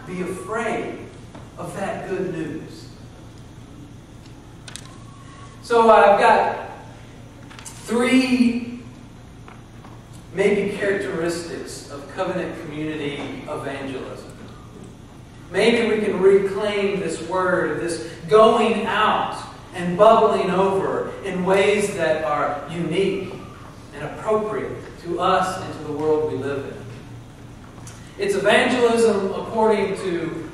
be afraid of that good news. So I've got 3 maybe characteristics of covenant community evangelism. Maybe we can reclaim this word, this going out and bubbling over in ways that are unique and appropriate to us and to the world we live in. It's evangelism according to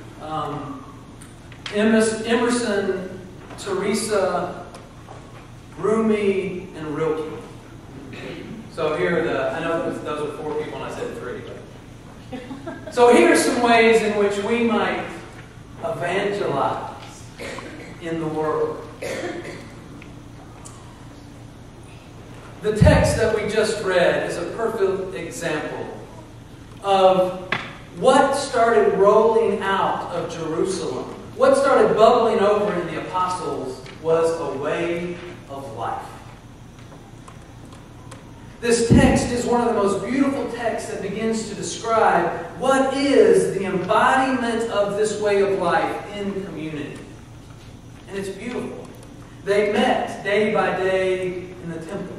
Emerson, Teresa, Rumi, and Rilke. So here are I know those are 4 people and I said 3. But. So here are some ways in which we might evangelize in the world. The text that we just read is a perfect example of what started rolling out of Jerusalem. What started bubbling over in the apostles was a way of life. This text is one of the most beautiful texts that begins to describe what is the embodiment of this way of life in community. And it's beautiful. They met day by day in the temple.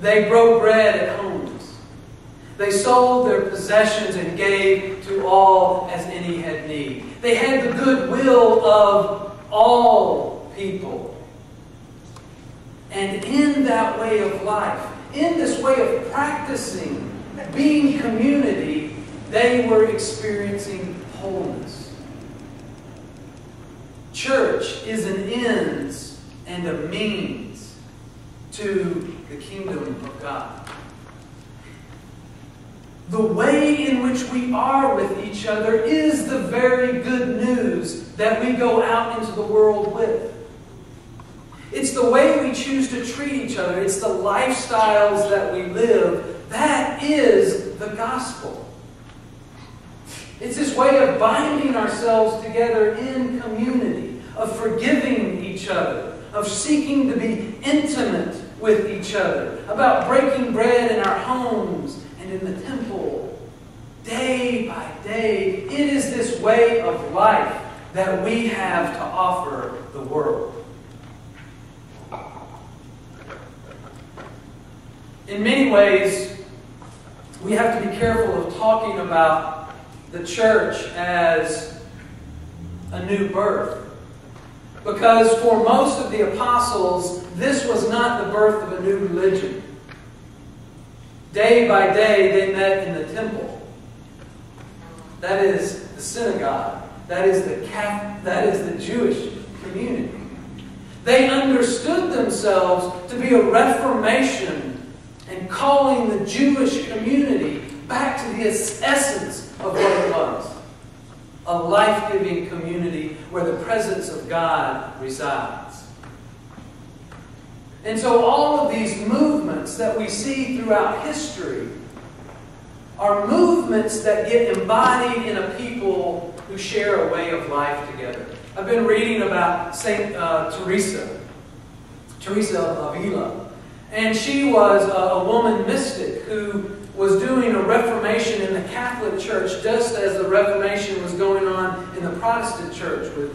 They broke bread at homes. They sold their possessions and gave to all as any had need. They had the goodwill of all people. And in that way of life, in this way of practicing being community, they were experiencing wholeness. Church is an ends and a means to the kingdom of God. The way in which we are with each other is the very good news that we go out into the world with. It's the way we choose to treat each other. It's the lifestyles that we live. That is the gospel. It's this way of binding ourselves together in community, of forgiving each other, of seeking to be intimate with each other, about breaking bread in our homes and in the temple. Day by day, it is this way of life that we have to offer the world. In many ways, we have to be careful of talking about the church as a new birth. Because for most of the apostles, this was not the birth of a new religion. Day by day, they met in the temple. That is the synagogue. That is the Jewish community. They understood themselves to be a reformation and calling the Jewish community back to the essence of what it was. A life-giving community where the presence of God resides. And so all of these movements that we see throughout history are movements that get embodied in a people who share a way of life together. I've been reading about Saint Teresa of Avila. And she was a woman mystic who was doing a reformation in the Catholic Church just as the Reformation was going on in the Protestant Church with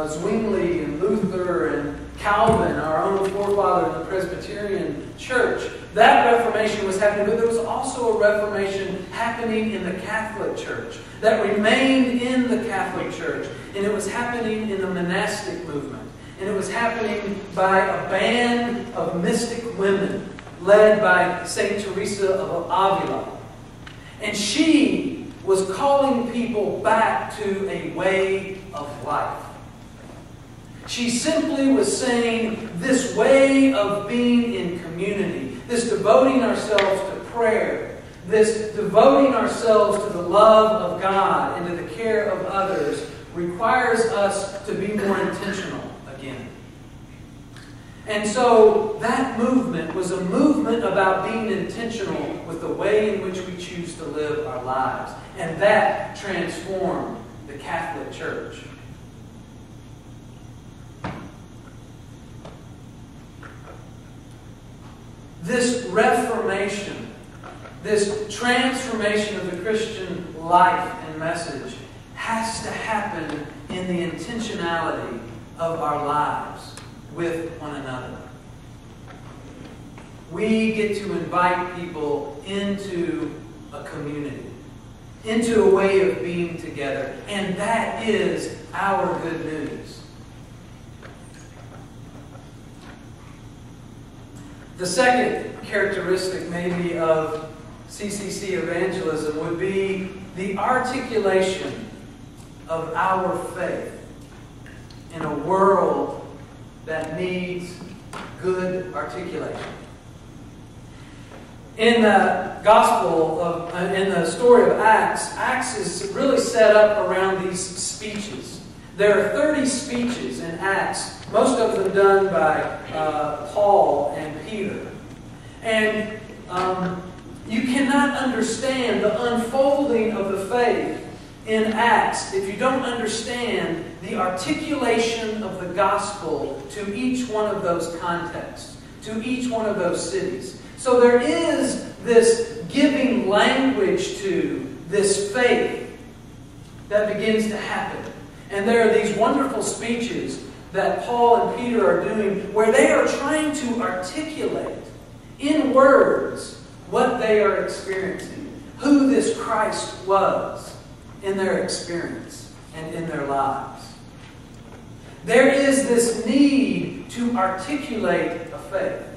Zwingli and Luther and Calvin, our own forefather in the Presbyterian Church. That Reformation was happening, but there was also a Reformation happening in the Catholic Church that remained in the Catholic Church. And it was happening in the monastic movement. And it was happening by a band of mystic women led by Saint Teresa of Avila. And she was calling people back to a way of life. She simply was saying this way of being in community, this devoting ourselves to prayer, this devoting ourselves to the love of God and to the care of others requires us to be more intentional again. And so that movement was a movement about being intentional with the way in which we choose to live our lives. And that transformed the Catholic Church. This Reformation this transformation of the Christian life and message has to happen in the intentionality of our lives with one another. We get to invite people into a community, into a way of being together. And that is our good news. The second characteristic maybe of CCC evangelism would be the articulation of our faith in a world that needs good articulation. In the in the story of Acts, Acts is really set up around these speeches. There are 30 speeches in Acts, most of them done by Paul and Peter. And you cannot understand the unfolding of the faith in Acts if you don't understand the articulation of the gospel to each one of those contexts, to each one of those cities. So there is this giving language to this faith that begins to happen. And there are these wonderful speeches that Paul and Peter are doing where they are trying to articulate in words what they are experiencing, who this Christ was in their experience and in their lives. There is this need to articulate a faith.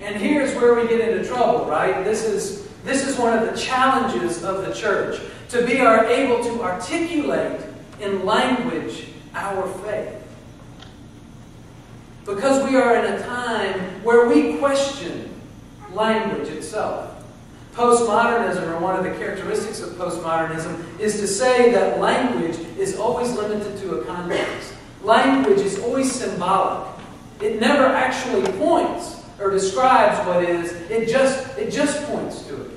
And here's where we get into trouble, right? This is one of the challenges of the church, to be able to articulate in language our faith. Because we are in a time where we question language itself. Postmodernism, or one of the characteristics of postmodernism, is to say that language is always limited to a context. Language is always symbolic. It never actually points or describes what is. It just points to it.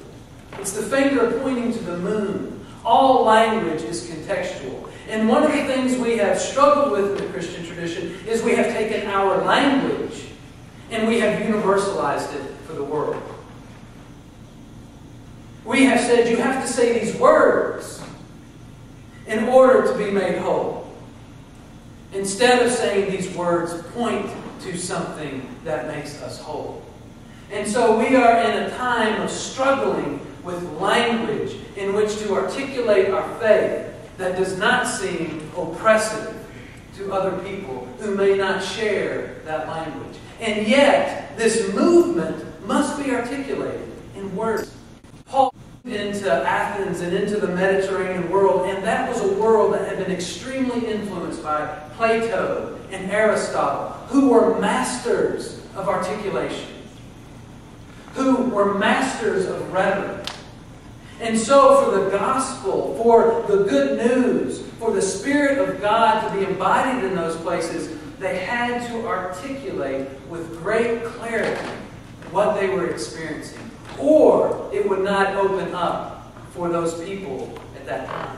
It's the finger pointing to the moon. All language is contextual. And one of the things we have struggled with in the Christian tradition is we have taken our language and we have universalized it for the world. We have said you have to say these words in order to be made whole, instead of saying these words point to something that makes us whole. And so we are in a time of struggling with language in which to articulate our faith that does not seem oppressive to other people who may not share that language. And yet, this movement must be articulated in words. Paul moved into Athens and into the Mediterranean world, and that was a world that had been extremely influenced by Plato and Aristotle, who were masters of articulation, who were masters of rhetoric. And so for the gospel, for the good news, for the Spirit of God to be embodied in those places, they had to articulate with great clarity what they were experiencing, or it would not open up for those people at that time.